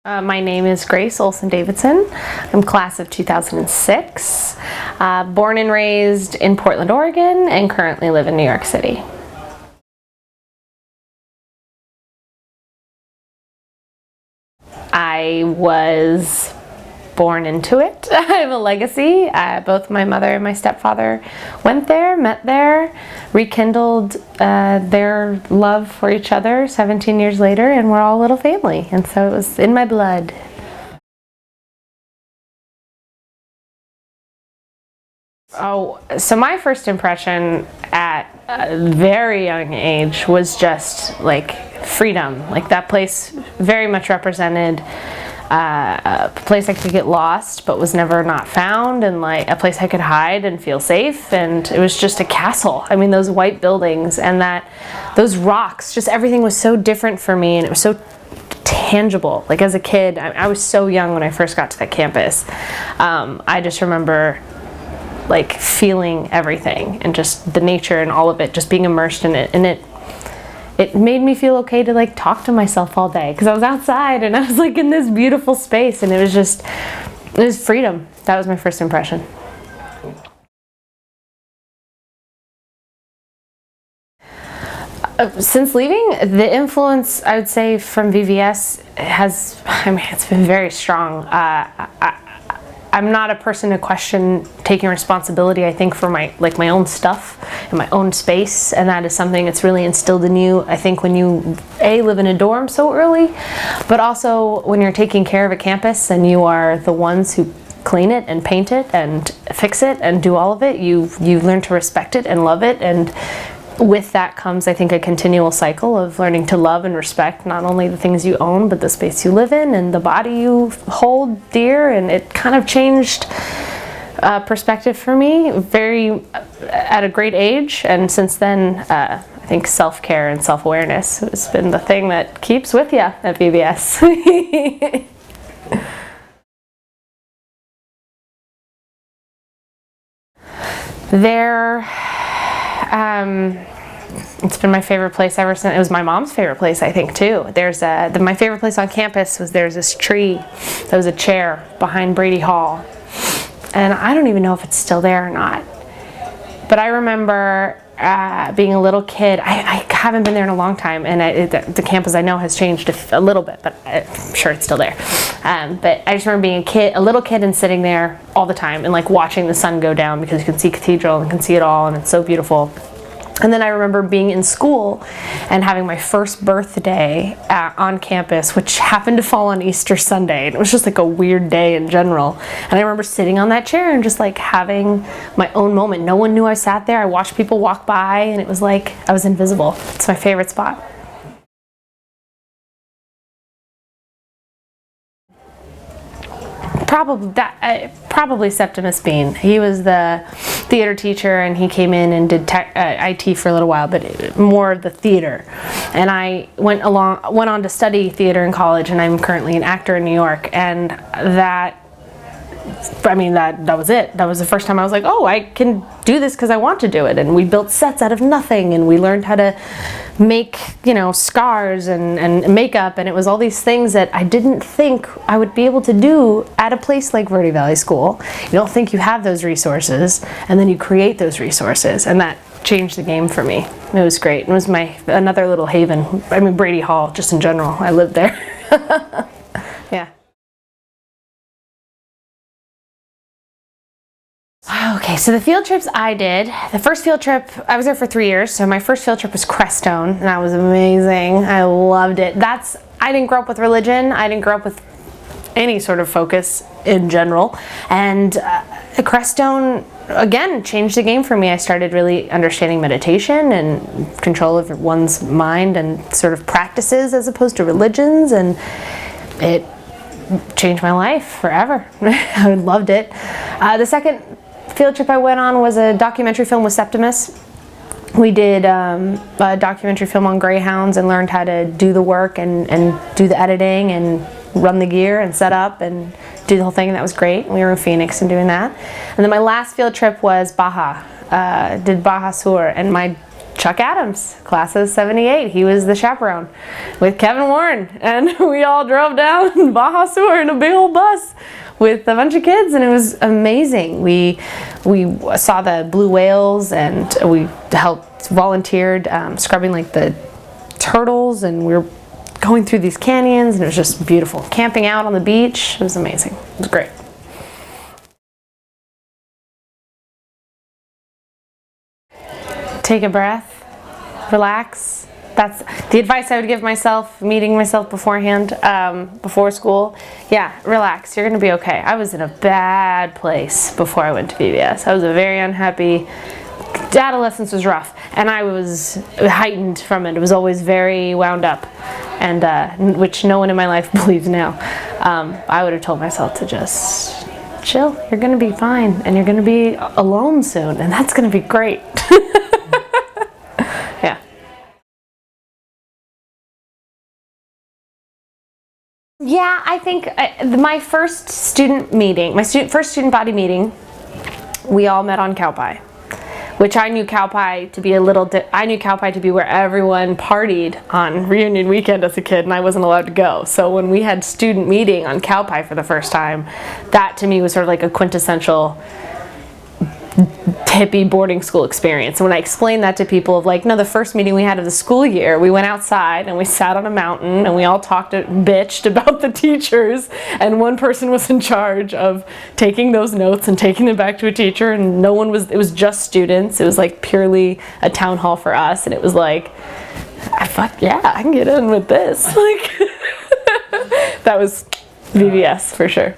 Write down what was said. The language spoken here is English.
My name is Grace Olson Davidson. I'm class of 2006, born and raised in Portland, Oregon, and currently live in New York City. I was born into it. I have a legacy. Both my mother and my stepfather went there, met there, rekindled their love for each other 17 years later, and we're all a little family. And so it was in my blood. Oh, so my first impression at a very young age was just like freedom. Like that place very much represented a place I could get lost but was never not found, and like a place I could hide and feel safe, and it was just a castle. I mean, those white buildings and those rocks, just everything was so different for me, and it was so tangible. Like as a kid, I was so young when I first got to that campus. I just remember like feeling everything and just the nature and all of it, just being immersed in it, and it made me feel okay to like talk to myself all day because I was outside and I was like in this beautiful space, and it was freedom. That was my first impression. Since leaving, the influence, I would say, from VVS it's been very strong. I'm not a person to question taking responsibility, I think, for my own stuff and my own space, and that is something that's really instilled in you, I think, when you live in a dorm so early, but also when you're taking care of a campus and you are the ones who clean it and paint it and fix it and do all of it. You learn to respect it and love it, and with that comes, I think, a continual cycle of learning to love and respect not only the things you own, but the space you live in and the body you hold dear. And it kind of changed perspective for me at a great age. And since then, I think self-care and self-awareness has been the thing that keeps with you at VBS. It's been my favorite place ever since. It was my mom's favorite place, I think, too. My favorite place on campus was there's this tree. There was a chair behind Brady Hall, and I don't even know if it's still there or not. But I remember being a little kid. I haven't been there in a long time, and the campus I know has changed a little bit, but I'm sure it's still there. But I just remember being a little kid, and sitting there all the time and like watching the sun go down because you can see Cathedral and can see it all, and it's so beautiful. And then I remember being in school and having my first birthday on campus, which happened to fall on Easter Sunday. And it was just like a weird day in general. And I remember sitting on that chair and just like having my own moment. No one knew I sat there. I watched people walk by, and it was like I was invisible. It's my favorite spot. Probably Septimus Bean. He was the theater teacher, and he came in and did IT for a little while, but more of the theater. And I went on to study theater in college, and I'm currently an actor in New York. And that was it. That was the first time I was like, oh, I can do this because I want to do it. And we built sets out of nothing, and we learned how to make, scars and makeup, and it was all these things that I didn't think I would be able to do at a place like Verde Valley School. You don't think you have those resources, and then you create those resources, and that changed the game for me. It was great. It was another little haven. Brady Hall, just in general. I lived there. Yeah. Okay, so the field trips I did, the first field trip, I was there for 3 years, so my first field trip was Crestone, and that was amazing. I loved it. I didn't grow up with religion. I didn't grow up with any sort of focus in general, and Crestone, again, changed the game for me. I started really understanding meditation and control of one's mind and sort of practices as opposed to religions, and it changed my life forever. I loved it. The second field trip I went on was a documentary film with Septimus. We did a documentary film on greyhounds and learned how to do the work and do the editing and run the gear and set up and do the whole thing, and that was great. We were in Phoenix and doing that. And then my last field trip was Baja. Did Baja Sur, and my Chuck Adams, class of 78. He was the chaperone with Kevin Warren. And we all drove down Baja Sur in a big old bus with a bunch of kids, and it was amazing. We saw the blue whales, and we volunteered scrubbing like the turtles, and we were going through these canyons, and it was just beautiful. Camping out on the beach, it was amazing. It was great. Take a breath, relax. That's the advice I would give myself, meeting myself beforehand, before school. Yeah, relax, you're gonna be okay. I was in a bad place before I went to VBS. I was a very unhappy, adolescence was rough, and I was heightened from it. It was always very wound up, and which no one in my life believes now. I would have told myself to just chill, you're gonna be fine, and you're gonna be alone soon, and that's gonna be great. Yeah. Yeah, I think my first student meeting, first student body meeting, we all met on Cowpie, which I knew Cowpie to be I knew Cowpie to be where everyone partied on reunion weekend as a kid, and I wasn't allowed to go. So when we had student meeting on Cowpie for the first time, that to me was sort of like a quintessential hippie boarding school experience. And when I explained that to people of like, no, the first meeting we had of the school year, we went outside and we sat on a mountain and we all bitched about the teachers, and one person was in charge of taking those notes and taking them back to a teacher, and it was just students. It was like purely a town hall for us, and it was like, fuck yeah, I can get in with this. Like, that was VBS for sure.